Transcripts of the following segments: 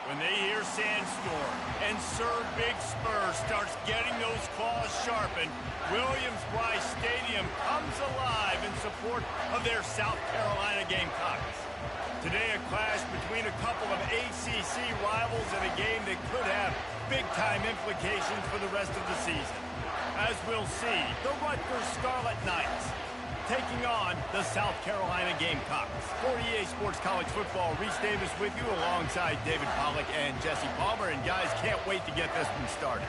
When they hear Sandstorm and Sir Big Spur starts getting those claws sharpened, Williams-Brice Stadium comes alive in support of their South Carolina Gamecocks. Today, a clash between a couple of ACC rivals in a game that could have big-time implications for the rest of the season. As we'll see, the Rutgers Scarlet Knights taking on the South Carolina Gamecocks. For EA Sports College Football, Reese Davis with you alongside David Pollack and Jesse Palmer. And guys, can't wait to get this one started.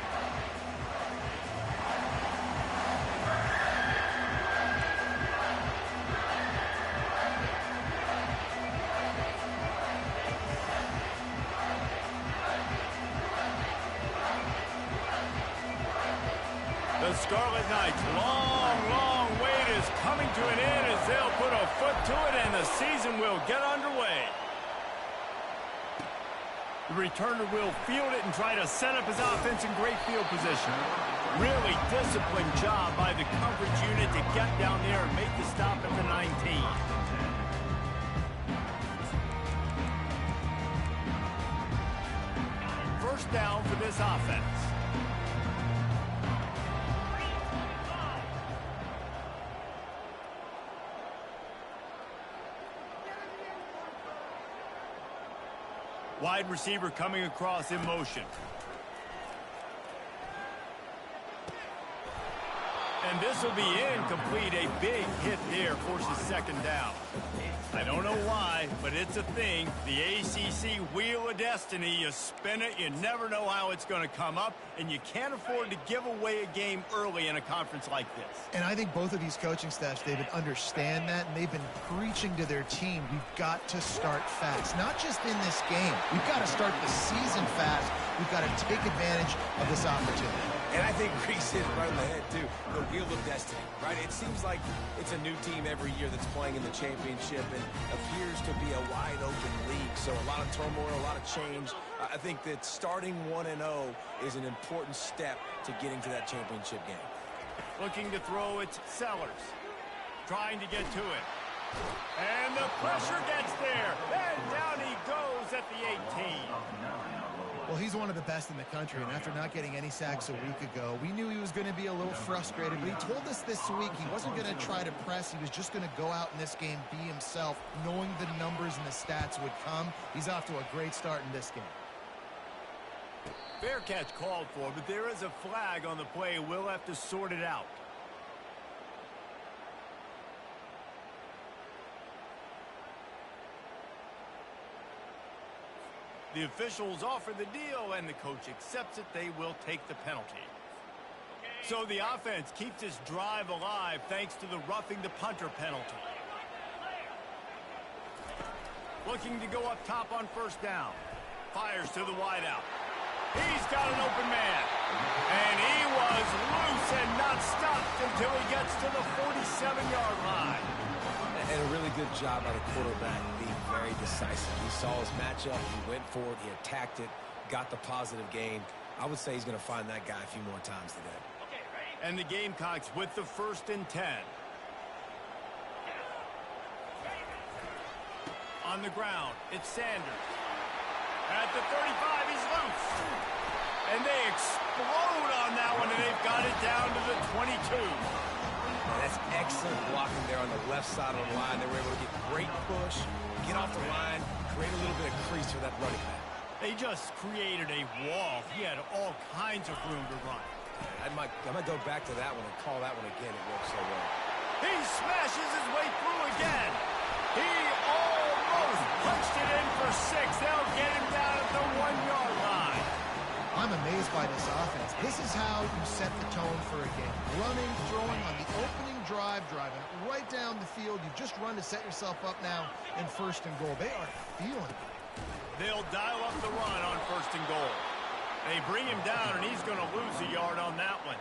The Scarlet Knights, long wait is coming to an end as they'll put a foot to it and the season will get underway. The returner will field it and try to set up his offense in great field position. Really disciplined job by the coverage unit to get down there and make the stop at the 19. First down for this offense. Wide receiver coming across in motion. And this will be incomplete. A big hit there forces second down. I don't know why, but it's a thing. The ACC Wheel of Destiny, you spin it, you never know how it's going to come up, and you can't afford to give away a game early in a conference like this. And I think both of these coaching staffs, David, understand that, and they've been preaching to their team, we've got to start fast. Not just in this game. We've got to start the season fast. We've got to take advantage of this opportunity. And I think Reese hit it right on the head, too. The Wheel of Destiny, right? It seems like it's a new team every year that's playing in the championship and appears to be a wide-open league. So a lot of turmoil, a lot of change. I think that starting 1-0 is an important step to getting to that championship game. Looking to throw, it's Sellers. Trying to get to it. And the pressure gets there. And down he goes at the 18. Well, he's one of the best in the country, and after not getting any sacks a week ago, we knew he was going to be a little frustrated, but he told us this week he wasn't going to try to press. He was just going to go out in this game, be himself, knowing the numbers and the stats would come. He's off to a great start in this game. Fair catch called for, but there is a flag on the play. We'll have to sort it out. The officials offer the deal, and the coach accepts it. They will take the penalty. So the offense keeps its drive alive thanks to the roughing the punter penalty. Looking to go up top on first down. Fires to the wideout. He's got an open man. And he was loose and not stopped until he gets to the 47-yard line. And a really good job by the quarterback being very decisive. He saw his matchup, he went for it, he attacked it, got the positive gain. I would say he's going to find that guy a few more times today. And the Gamecocks with the 1st and 10. On the ground, it's Sanders. At the 35, he's loose. And they explode on that one, and they've got it down to the 22. That's excellent blocking there on the left side of the line. They were able to get great push, get off the line, create a little bit of crease for that running back. They just created a wall. He had all kinds of room to run. I might go back to that one and call that one again. It worked so well. He smashes his way through again. He almost punched it in for 6. They'll get him down at the 1-yard line. I'm amazed by this offense. This is how you set the tone for a game. Running, throwing on the opening drive, driving right down the field. You've just run to set yourself up now in 1st and goal. They are feeling it. They'll dial up the run on 1st and goal. They bring him down, and he's going to lose a yard on that one.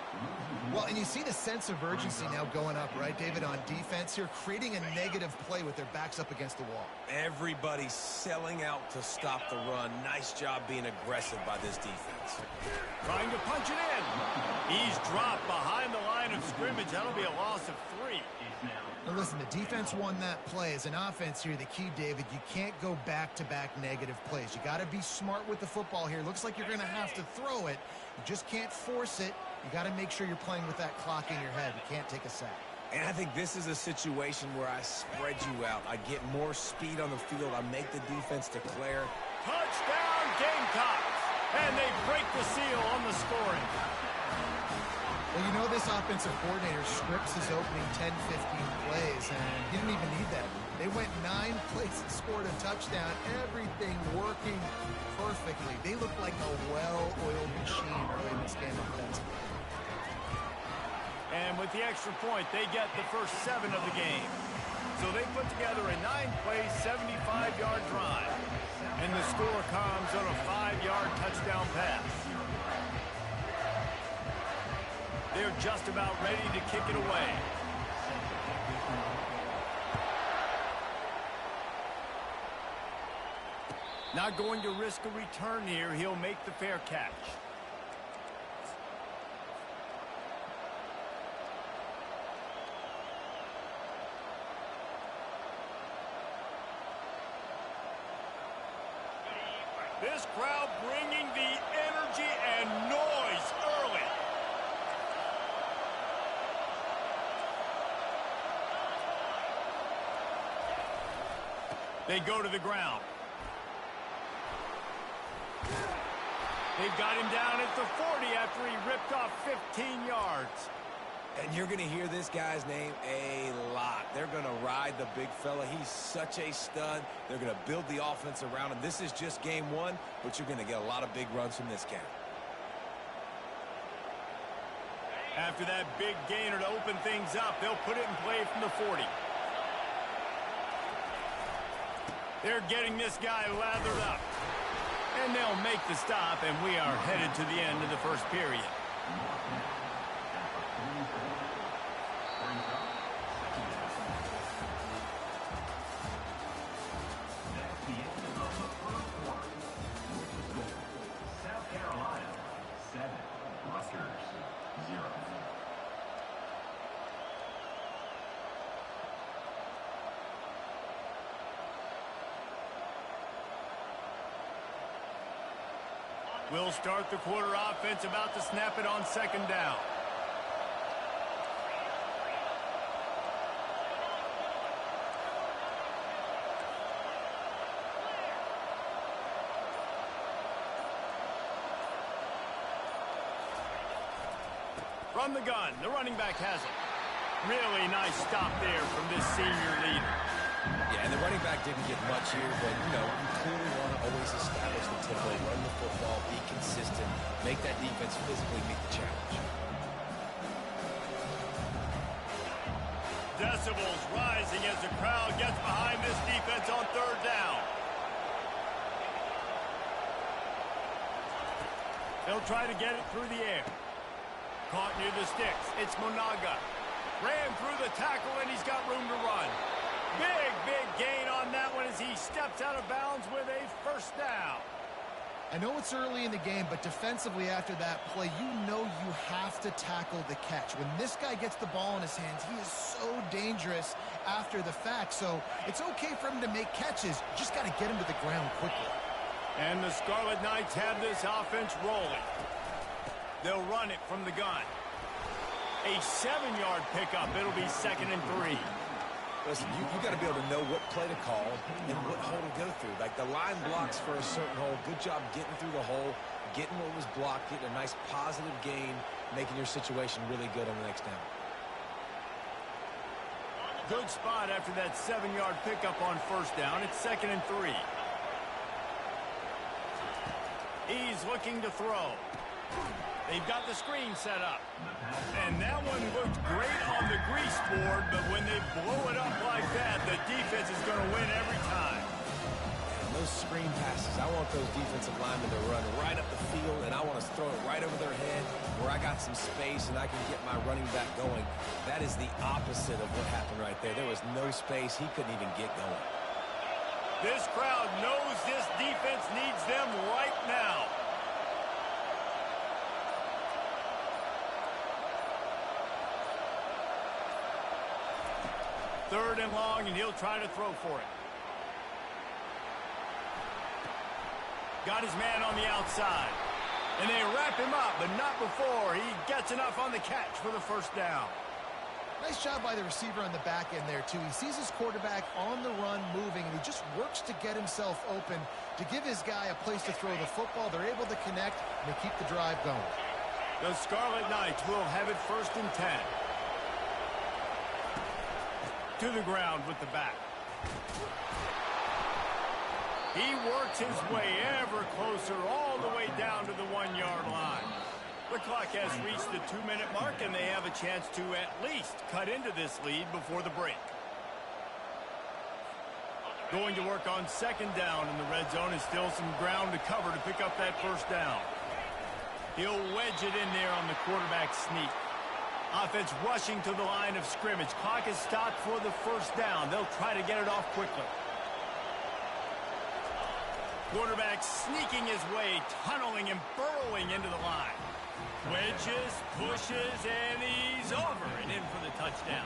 Well, and you see the sense of urgency now going up, right, David, on defense here, creating a negative play with their backs up against the wall. Everybody's selling out to stop the run. Nice job being aggressive by this defense. Trying to punch it in. He's dropped behind the line of scrimmage. That'll be a loss of 3. Now listen, the defense won that play. As an offense here, the key, David, you can't go back-to-back negative plays. You got to be smart with the football here. Looks like you're going to have to throw it. You just can't force it. You got to make sure you're playing with that clock in your head. You can't take a sack. And I think this is a situation where I spread you out. I get more speed on the field. I make the defense declare. Touchdown, Gamecocks! And they break the seal on the scoring. Well, you know this offensive coordinator scripts his opening 10, 15 plays, and he didn't even need that. They went 9 plays and scored a touchdown. Everything working perfectly. They look like a well-oiled machine early in this game offensively. And with the extra point, they get the first 7 of the game. So they put together a 9-play, 75-yard drive. And the score comes on a 5-yard touchdown pass. They're just about ready to kick it away. Not going to risk a return here. He'll make the fair catch. This crowd bringing the energy and noise early. They go to the ground. They've got him down at the 40 after he ripped off 15 yards. And you're going to hear this guy's name a lot. They're going to ride the big fella. He's such a stud. They're going to build the offense around him. This is just game 1, but you're going to get a lot of big runs from this guy. After that big gainer to open things up, they'll put it in play from the 40. They're getting this guy lathered up. And they'll make the stop, and we are headed to the end of the first period. South Carolina 7, Rutgers 0. We'll start the quarter offense, about to snap it on 2nd down. From the gun, the running back has it. Really nice stop there from this senior leader. Yeah, and the running back didn't get much here, but, you know, you clearly want to always establish the tempo, run the football, be consistent, make that defense physically meet the challenge. Decibels rising as the crowd gets behind this defense on 3rd down. They'll try to get it through the air. Caught near the sticks. It's Monaga. Ran through the tackle, and he's got room to run. Big gain on that one as he steps out of bounds with a 1st down. I know it's early in the game, but defensively after that play, you know you have to tackle the catch. When this guy gets the ball in his hands, he is so dangerous after the fact. So it's okay for him to make catches. You just got to get him to the ground quickly. And the Scarlet Knights have this offense rolling. They'll run it from the gun. A 7-yard pickup. It'll be 2nd and 3. Listen, you got to be able to know what play to call and what hole to go through. Like the line blocks for a certain hole. Good job getting through the hole, getting what was blocked, getting a nice positive gain, making your situation really good on the next down. Good spot after that 7-yard pickup on 1st down. It's 2nd and 3. He's looking to throw. They've got the screen set up. And that one looked great on the grease board, but when they blow it up like that, the defense is going to win every time. And those screen passes, I want those defensive linemen to run right up the field, and I want to throw it right over their head where I got some space and I can get my running back going. That is the opposite of what happened right there. There was no space. He couldn't even get going. This crowd knows this defense needs them right now. 3rd and long, and he'll try to throw for it. Got his man on the outside. And they wrap him up, but not before he gets enough on the catch for the 1st down. Nice job by the receiver on the back end there, too. He sees his quarterback on the run moving, and he just works to get himself open to give his guy a place to throw the football. They're able to connect, and they keep the drive going. The Scarlet Knights will have it 1st and 10. To the ground with the back. He works his way ever closer all the way down to the 1-yard line. The clock has reached the 2-minute mark, and they have a chance to at least cut into this lead before the break. Going to work on 2nd down in the red zone, and still some ground to cover to pick up that 1st down. He'll wedge it in there on the quarterback sneak. Offense rushing to the line of scrimmage. Clock is stopped for the 1st down. They'll try to get it off quickly. Quarterback sneaking his way, tunneling and burrowing into the line. Wedges, pushes, and he's over and in for the touchdown.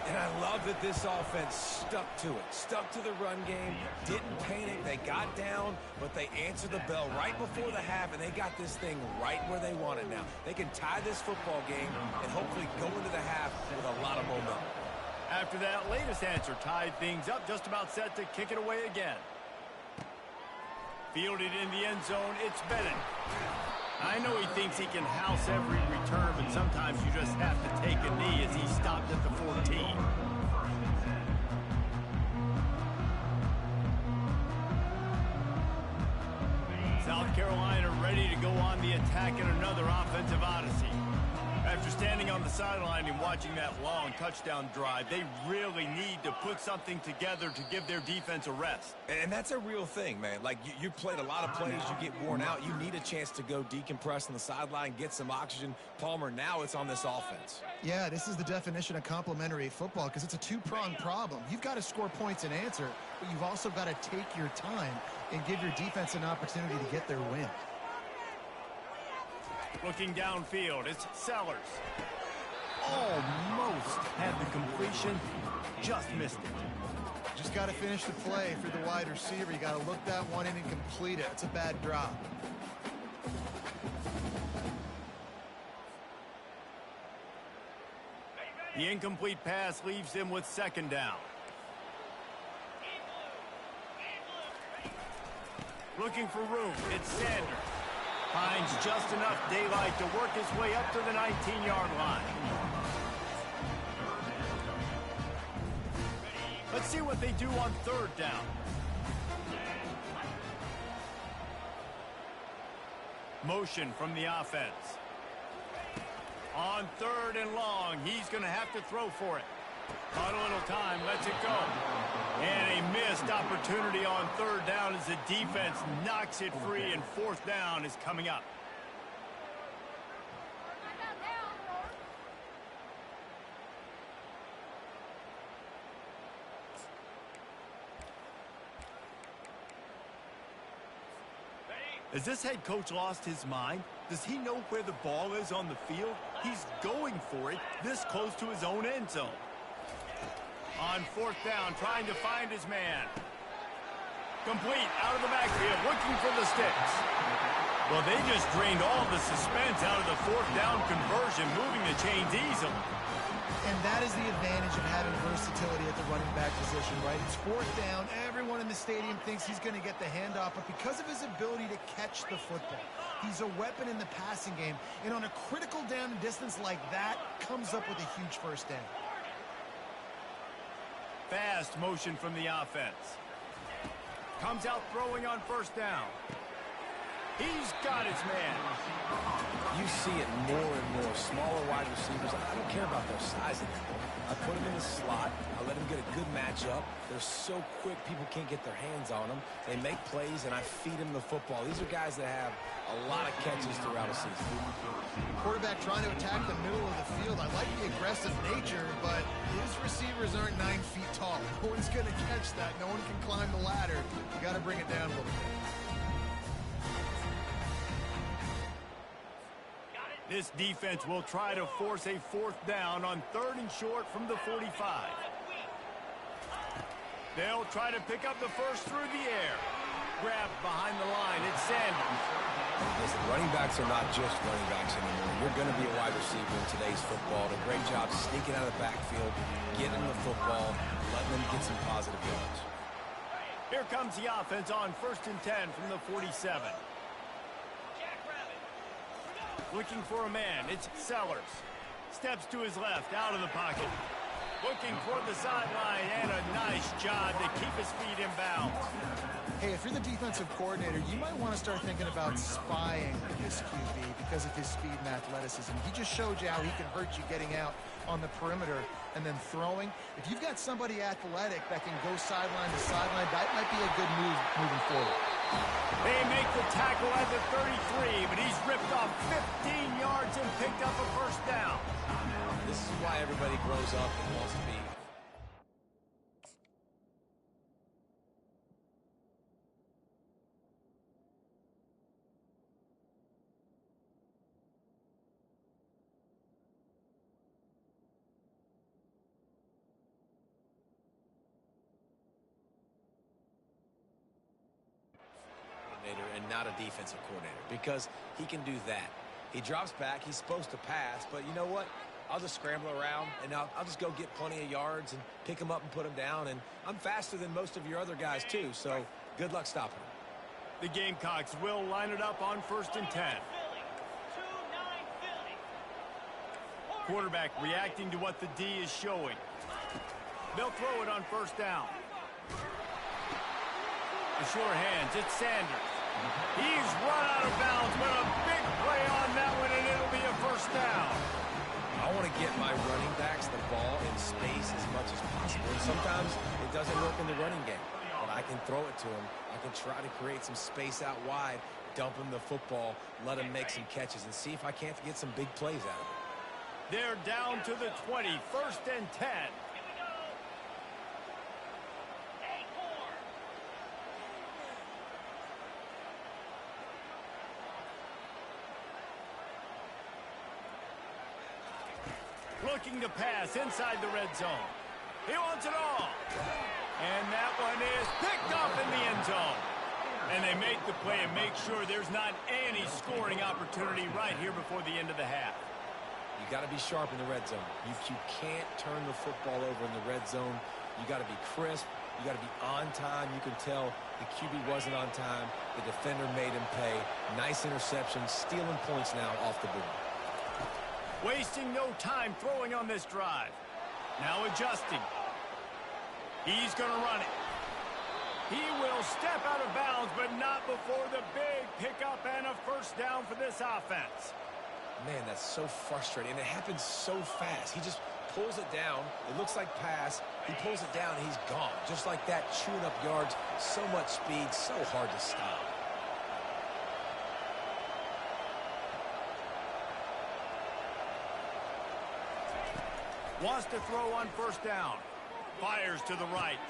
And I love that this offense stuck to it. Stuck to the run game, didn't panic. They got down, but they answered the bell right before the half, and they got this thing right where they want it now. They can tie this football game and hopefully go into the half with a lot of momentum. After that latest answer tied things up, just about set to kick it away again. Fielded in the end zone, it's Bennett. I know he thinks he can house every return, but sometimes you just have to take a knee as he stopped at the 14. South Carolina ready to go on the attack in another offensive odyssey. After standing on the sideline and watching that long touchdown drive, they really need to put something together to give their defense a rest. And that's a real thing, man. Like, you played a lot of plays, you get worn out. You need a chance to go decompress on the sideline, get some oxygen. Palmer, now it's on this offense. Yeah, this is the definition of complementary football because it's a two-pronged problem. You've got to score points and answer, but you've also got to take your time and give your defense an opportunity to get their win. Looking downfield, it's Sellers. Almost had the completion, just missed it. Just got to finish the play for the wide receiver. You got to look that one in and complete it. It's a bad drop. The incomplete pass leaves him with 2nd down. Looking for room, it's Sanders. Finds just enough daylight to work his way up to the 19-yard line. Let's see what they do on 3rd down. Motion from the offense. On 3rd and long, he's going to have to throw for it. Caught a little time, lets it go. And a missed opportunity on 3rd down as the defense knocks it free, and 4th down is coming up. Has this head coach lost his mind? Does he know where the ball is on the field? He's going for it this close to his own end zone. On 4th down, trying to find his man. Complete, out of the backfield, looking for the sticks. Well, they just drained all the suspense out of the 4th down conversion, moving the chains easily. And that is the advantage of having versatility at the running back position, right? It's 4th down. Everyone in the stadium thinks he's going to get the handoff, but because of his ability to catch the football, he's a weapon in the passing game. And on a critical down and distance like that, comes up with a huge 1st down. Fast motion from the offense. Comes out throwing on 1st down. He's got his man. You see it more and more. Smaller wide receivers. I don't care about their size anymore. I put them in the slot. I let them get a good matchup. They're so quick, people can't get their hands on them. They make plays, and I feed them the football. These are guys that have a lot of catches throughout a season. Quarterback trying to attack the middle of the field. I like the aggressive nature, but his receivers aren't 9 feet tall. No one's going to catch that. No one can climb the ladder. You got to bring it down a little bit. This defense will try to force a 4th down on 3rd and short from the 45. They'll try to pick up the first through the air. Grabbed behind the line. It's Sanders. Listen, running backs are not just running backs anymore. You're going to be a wide receiver in today's football. A great job sneaking out of the backfield, getting the football, letting them get some positive yards. Here comes the offense on 1st and 10 from the 47. Looking for a man. It's Sellers. Steps to his left, out of the pocket. Looking toward the sideline, and a nice job to keep his feet in bounds. Hey, if you're the defensive coordinator, you might want to start thinking about spying this QB because of his speed and athleticism. He just showed you how he can hurt you getting out on the perimeter and then throwing. If you've got somebody athletic that can go sideline to sideline, that might be a good move moving forward. They make the tackle at the 33, but he's ripped off 15 yards and picked up a 1st down. This is why everybody grows up and wants to be. And not a defensive coordinator, because he can do that. He drops back, he's supposed to pass, but you know what? I'll just scramble around, and I'll just go get plenty of yards and pick him up and put him down, and I'm faster than most of your other guys too, so good luck stopping him. The Gamecocks will line it up on 1st and 10. Quarterback reacting to what the D is showing. They'll throw it on 1st down. The sure hands, it's Sanders. He's run out of bounds, but a big play on that one, and it'll be a 1st down. I want to get my running backs the ball in space as much as possible. And sometimes it doesn't work in the running game, but I can throw it to him. I can try to create some space out wide, dump him the football, let him make some catches, and see if I can't get some big plays out of it. They're down to the 20, 1st and 10. Looking to pass inside the red zone. He wants it all. And that one is picked up in the end zone. And they make the play and make sure there's not any scoring opportunity right here before the end of the half. You got to be sharp in the red zone. You can't turn the football over in the red zone. You got to be crisp. You got to be on time. You can tell the QB wasn't on time. The defender made him pay. Nice interception, stealing points now off the board. Wasting no time throwing on this drive. Now adjusting. He's going to run it. He will step out of bounds, but not before the big pickup and a 1st down for this offense. Man, that's so frustrating. And it happens so fast. He just pulls it down. It looks like pass. He pulls it down, and he's gone. Just like that, chewing up yards. So much speed, so hard to stop. Wants to throw on 1st down. Fires to the right.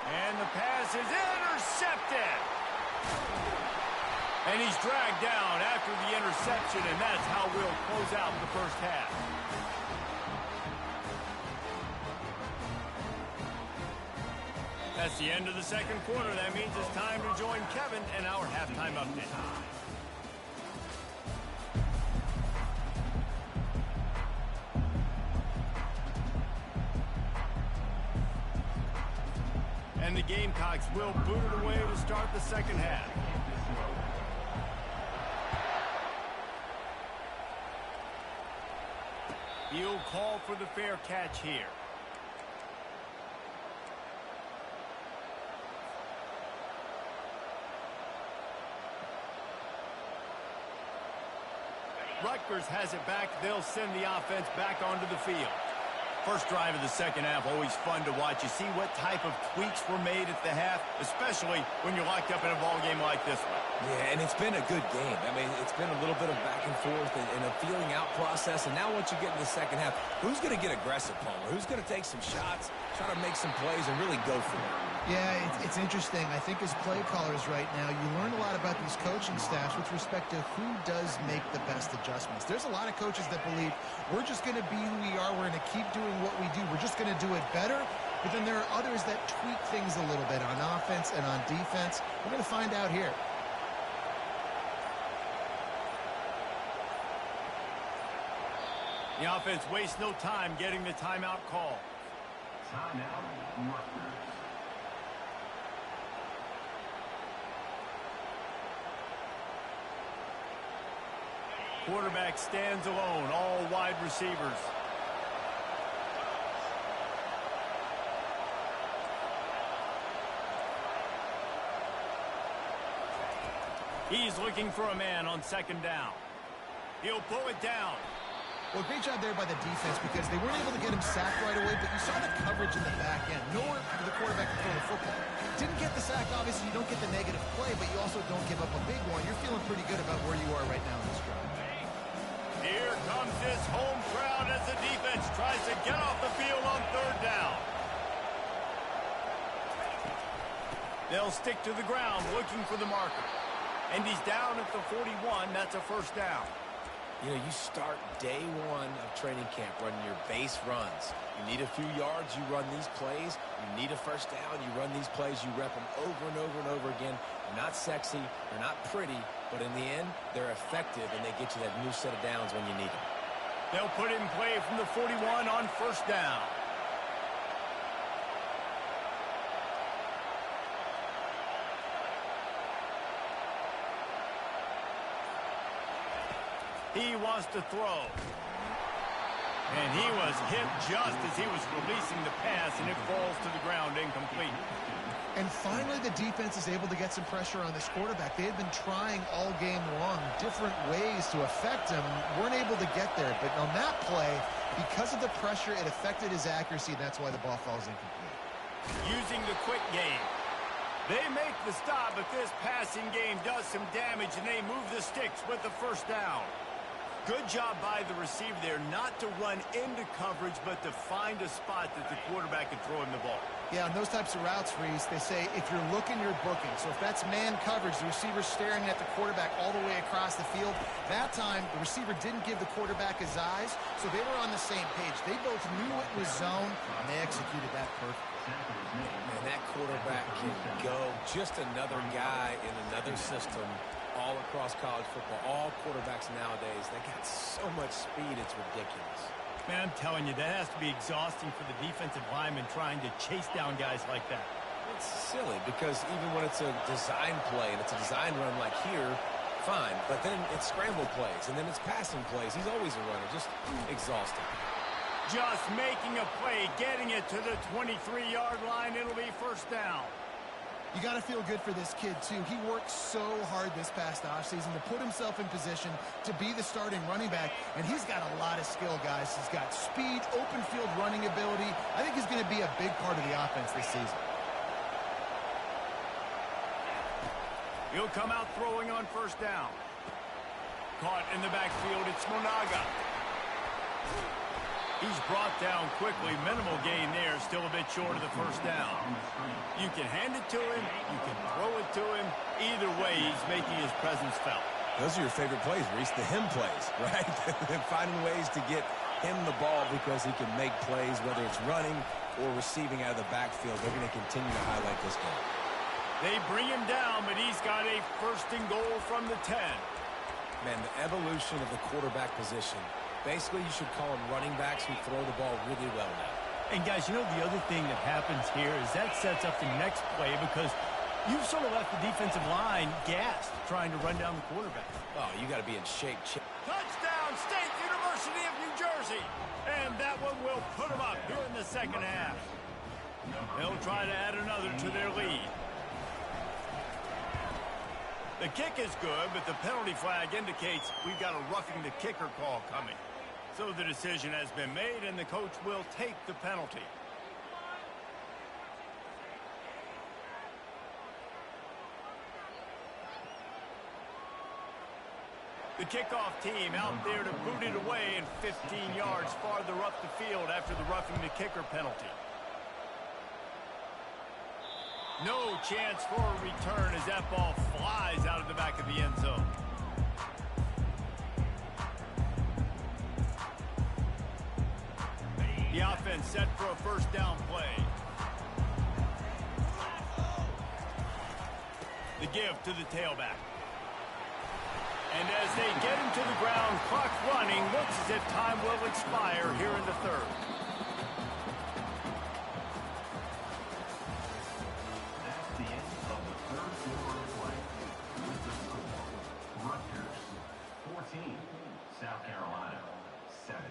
And the pass is intercepted. And he's dragged down after the interception, and that's how we'll close out the 1st half. That's the end of the 2nd quarter. That means it's time to join Kevin and our halftime update. And the Gamecocks will boot it away to start the 2nd half. He'll call for the fair catch here. Rutgers has it back. They'll send the offense back onto the field. First drive of the 2nd half, always fun to watch. You see what type of tweaks were made at the half, especially when you're locked up in a ball game like this one. Yeah, and it's been a good game. I mean, it's been a little bit of back and forth and a feeling out process. And now once you get in the 2nd half, who's going to get aggressive, Palmer? Who's going to take some shots, try to make some plays, and really go for it? Yeah, it's interesting. I think as play callers right now, you learn a lot about these coaching staffs with respect to who does make the best adjustments. There's a lot of coaches that believe we're just going to be who we are. We're going to keep doing what we do. We're just going to do it better. But then there are others that tweak things a little bit on offense and on defense. We're going to find out here. The offense wastes no time getting the timeout call. Timeout, Rutgers. Quarterback stands alone, all wide receivers. He's looking for a man on second down. He'll pull it down. Well, great job there by the defense because they weren't able to get him sacked right away, but you saw the coverage in the back end. Nowhere for the quarterback to throw the football. Didn't get the sack, obviously you don't get the negative play, but you also don't give up a big one. You're feeling pretty good about where you are right now in this drive. Here comes this home crowd as the defense tries to get off the field on third down. They'll stick to the ground looking for the marker. And he's down at the 41. That's a first down. You know, you start day one of training camp running your base runs. You need a few yards, you run these plays. You need a first down, you run these plays. You rep them over and over and over again. They're not sexy, they're not pretty, but in the end, they're effective, and they get you that new set of downs when you need them. They'll put in play from the 41 on first down. He wants to throw. And he was hit just as he was releasing the pass, and it falls to the ground incomplete. And finally, the defense is able to get some pressure on this quarterback. They had been trying all game long different ways to affect him. Weren't able to get there. But on that play, because of the pressure, it affected his accuracy, and that's why the ball falls incomplete. Using the quick game. They make the stop, but this passing game does some damage, and they move the sticks with the first down. Good job by the receiver there not to run into coverage, but to find a spot that the quarterback can throw him the ball. Yeah, on those types of routes, Reese, they say if you're looking, you're booking. So if that's man coverage, the receiver's staring at the quarterback all the way across the field. That time, the receiver didn't give the quarterback his eyes, so they were on the same page. They both knew it was zone, and they executed that perfectly. Man, that quarterback can go. Just another guy in another system. All across college football, all quarterbacks nowadays, they got so much speed, it's ridiculous. Man, I'm telling you, that has to be exhausting for the defensive lineman trying to chase down guys like that. It's silly because even when it's a design play and it's a design run like here, fine, but then it's scramble plays and then it's passing plays. He's always a runner, just exhausting. Just making a play, getting it to the 23-yard line, it'll be first down. You got to feel good for this kid, too. He worked so hard this past offseason to put himself in position to be the starting running back, and he's got a lot of skill, guys. He's got speed, open field running ability. I think he's going to be a big part of the offense this season. He'll come out throwing on first down. Caught in the backfield, it's Monaga. He's brought down quickly. Minimal gain there. Still a bit short of the first down. You can hand it to him. You can throw it to him. Either way, he's making his presence felt. Those are your favorite plays, Reese, the him plays, right? Finding ways to get him the ball because he can make plays, whether it's running or receiving out of the backfield. They're going to continue to highlight this game. They bring him down, but he's got a first and goal from the 10. Man, the evolution of the quarterback position. Basically, you should call them running backs who throw the ball really well now. And, guys, you know the other thing that happens here is that sets up the next play because you've sort of left the defensive line gassed trying to run down the quarterback. Oh, you got to be in shape. Touchdown, State University of New Jersey. And that one will put them up here in the second half. They'll try to add another to their lead. The kick is good, but the penalty flag indicates we've got a roughing the kicker call coming. So the decision has been made, and the coach will take the penalty. The kickoff team out there to boot it away and 15 yards farther up the field after the roughing the kicker penalty. No chance for a return as that ball flies out of the back of the end zone. The offense set for a first down play. The give to the tailback. And as they get him to the ground, clock running, looks as if time will expire here in the third. That's the end of the third quarter of play. With the score, Rutgers 14, South Carolina 7.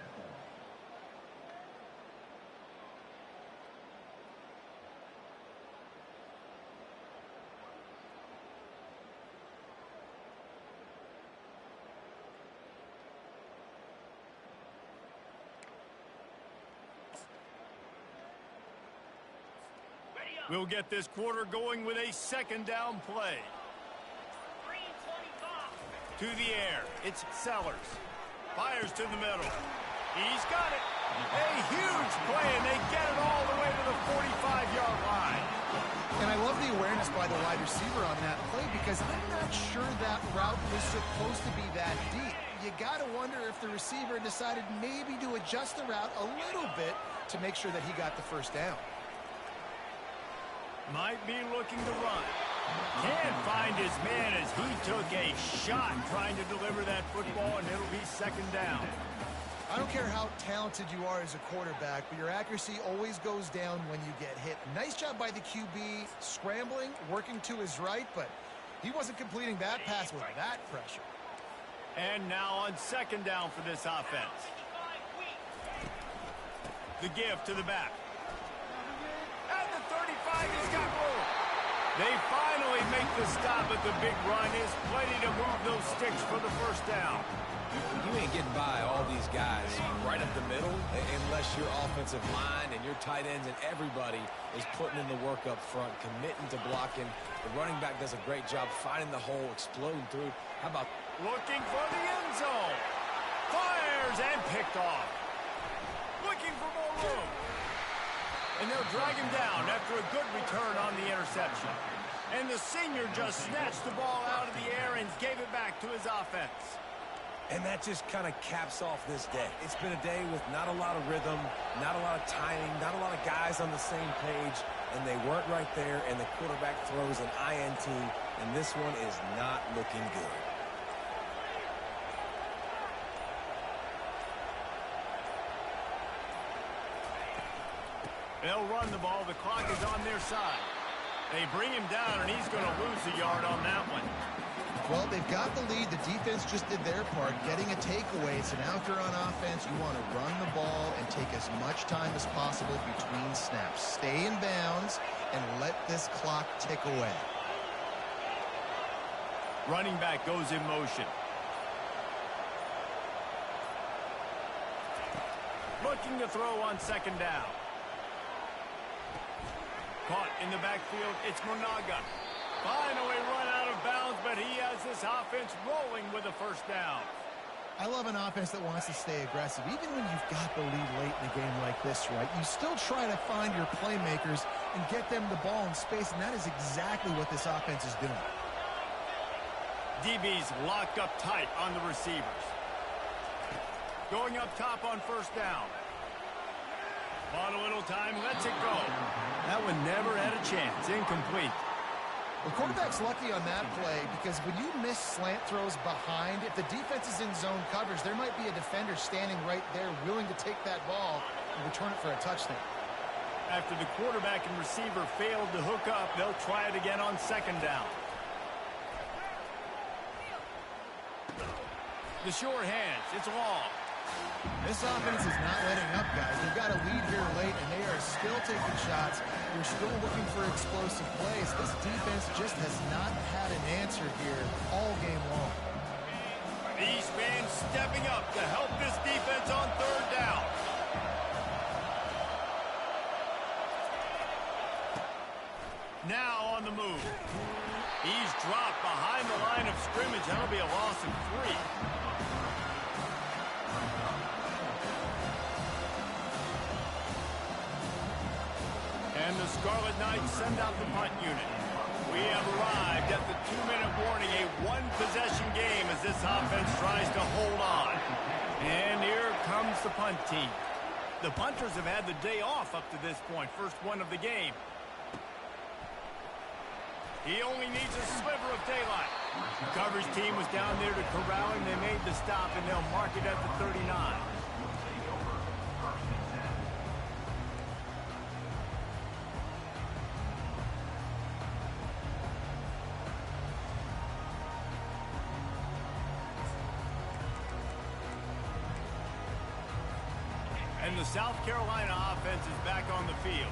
We'll get this quarter going with a second down play. To the air, it's Sellers. Fires to the middle. He's got it. A huge play, and they get it all the way to the 45-yard line. And I love the awareness by the wide receiver on that play because I'm not sure that route was supposed to be that deep. You got to wonder if the receiver decided maybe to adjust the route a little bit to make sure that he got the first down. Might be looking to run. Can't find his man as he took a shot trying to deliver that football, and it'll be second down. I don't care how talented you are as a quarterback, but your accuracy always goes down when you get hit. Nice job by the QB scrambling, working to his right, but he wasn't completing that pass with that pressure. And now on second down for this offense. The give to the back. At the 35, he's got room. They finally make the stop at the big run. Is plenty to move those sticks for the first down. You ain't getting by all these guys right up the middle unless your offensive line and your tight ends and everybody is putting in the work up front, committing to blocking. The running back does a great job finding the hole, exploding through. How about looking for the end zone? Fires and picked off. Looking for more room. And they'll drag him down after a good return on the interception. And the senior just snatched the ball out of the air and gave it back to his offense. And that just kind of caps off this day. It's been a day with not a lot of rhythm, not a lot of timing, not a lot of guys on the same page, and they weren't right there, and the quarterback throws an INT, and this one is not looking good. They'll run the ball. The clock is on their side. They bring him down, and he's going to lose a yard on that one. Well, they've got the lead. The defense just did their part, getting a takeaway. So now if you're on offense, you want to run the ball and take as much time as possible between snaps. Stay in bounds and let this clock tick away. Running back goes in motion. Looking to throw on second down. Caught in the backfield, it's Monaga. Finally run out of bounds, but he has this offense rolling with a first down. I love an offense that wants to stay aggressive. Even when you've got the lead late in a game like this, right, you still try to find your playmakers and get them the ball in space, and that is exactly what this offense is doing. DB's locked up tight on the receivers. Going up top on first down. On a little time, lets it go. That one never had a chance. Incomplete. The quarterback's lucky on that play because when you miss slant throws behind, if the defense is in zone coverage, there might be a defender standing right there willing to take that ball and return it for a touchdown. After the quarterback and receiver failed to hook up, they'll try it again on second down. The short hands, it's long. This offense is not letting up, guys. They've got a lead here late, and they are still taking shots. They're still looking for explosive plays. This defense just has not had an answer here all game long. These fans stepping up to help this defense on third down. Now on the move. He's dropped behind the line of scrimmage. That'll be a loss of 3. And the the Scarlet Knights send out the punt unit. We have arrived at the 2-minute warning, a one-possession game as this offense tries to hold on. And here comes the punt team. The punters have had the day off up to this point, first one of the game. He only needs a sliver of daylight. The coverage team was down there to corral him. They made the stop, and they'll mark it at the 39. And the South Carolina offense is back on the field.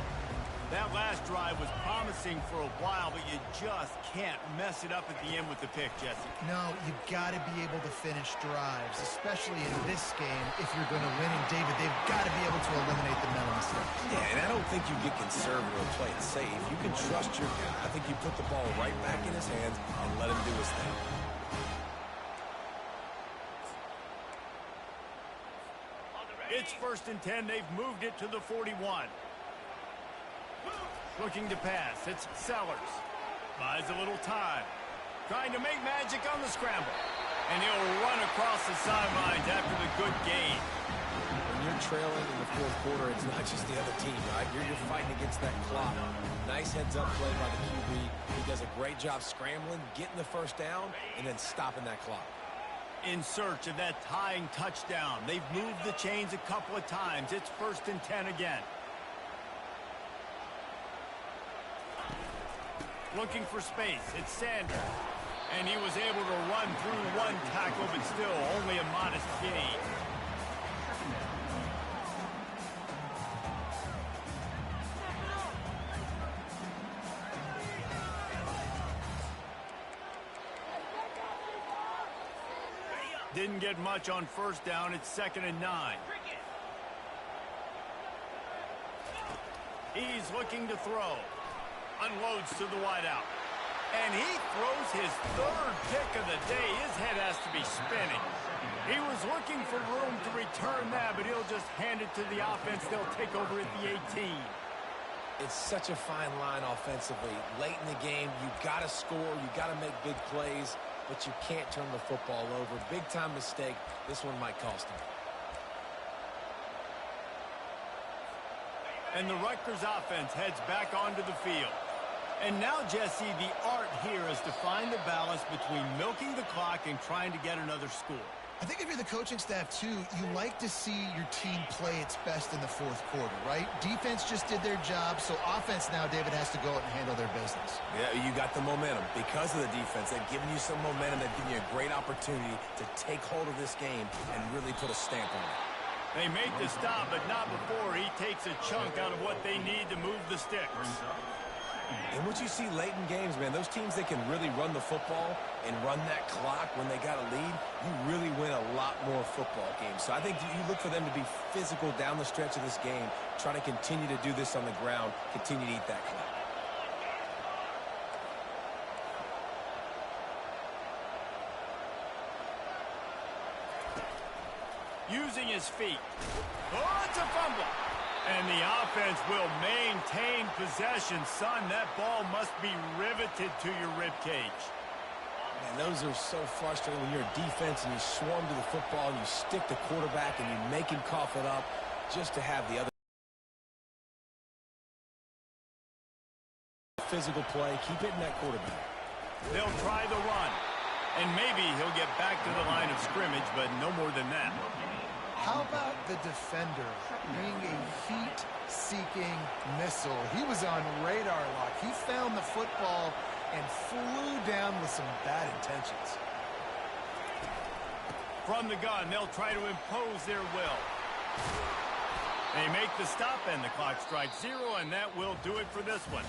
That last drive was promising for a while, but you just can't mess it up at the end with the pick, Jesse. No, you've got to be able to finish drives, especially in this game if you're going to win. And, David, they've got to be able to eliminate the mental mistakes. Yeah, and I don't think you get conservative or play it safe. You can trust your guy. I think you put the ball right back in his hands and let him do his thing. It's 1st and 10. They've moved it to the 41. Looking to pass. It's Sellers. Buys a little time. Trying to make magic on the scramble. And he'll run across the sidelines after the good gain. When you're trailing in the fourth quarter, it's not just the other team, right? You're fighting against that clock. Nice heads-up play by the QB. He does a great job scrambling, getting the first down, and then stopping that clock. In search of that tying touchdown. They've moved the chains a couple of times. It's 1st and 10 again. Looking for space. It's Sanders. And he was able to run through one tackle, but still only a modest gain. Didn't get much on first down. It's 2nd and 9. He's looking to throw. Unloads to the wideout. And he throws his 3rd pick of the day. His head has to be spinning. He was looking for room to return that, but he'll just hand it to the offense. They'll take over at the 18. It's such a fine line offensively. Late in the game, you got to score. You got to make big plays, but you can't turn the football over. Big-time mistake. This one might cost him. And the Rutgers offense heads back onto the field. And now, Jesse, the art here is to find the balance between milking the clock and trying to get another score. I think if you're the coaching staff, too, you like to see your team play its best in the fourth quarter, right? Defense just did their job, so offense now, David, has to go out and handle their business. Yeah, you got the momentum. Because of the defense, they've given you some momentum. They've given you a great opportunity to take hold of this game and really put a stamp on it. They make the stop, but not before he takes a chunk out of what they need to move the sticks. And what you see late in games, man, those teams that can really run the football and run that clock when they got a lead, you really win a lot more football games. So I think you look for them to be physical down the stretch of this game, try to continue to do this on the ground, continue to eat that clock. Using his feet. Oh, it's a fumble. And the offense will maintain possession. Son, that ball must be riveted to your ribcage. Man, those are so frustrating when you're a defense and you swarm to the football and you stick the quarterback and you make him cough it up just to have the other physical play. Keep hitting that quarterback. They'll try the run. And maybe he'll get back to the line of scrimmage, but no more than that. How about the defender being a heat-seeking missile? He was on radar lock. He found the football and flew down with some bad intentions. From the gun, they'll try to impose their will. They make the stop, and the clock strikes 0, and that will do it for this one.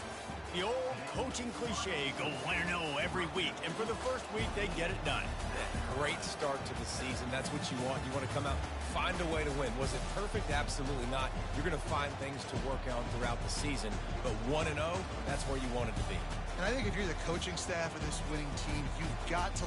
The old coaching cliche, go 1-0 every week. And for the first week, they get it done. Great start to the season. That's what you want. You want to come out, find a way to win. Was it perfect? Absolutely not. You're going to find things to work on throughout the season. But 1-0, that's where you want it to be. And I think if you're the coaching staff of this winning team, you've got to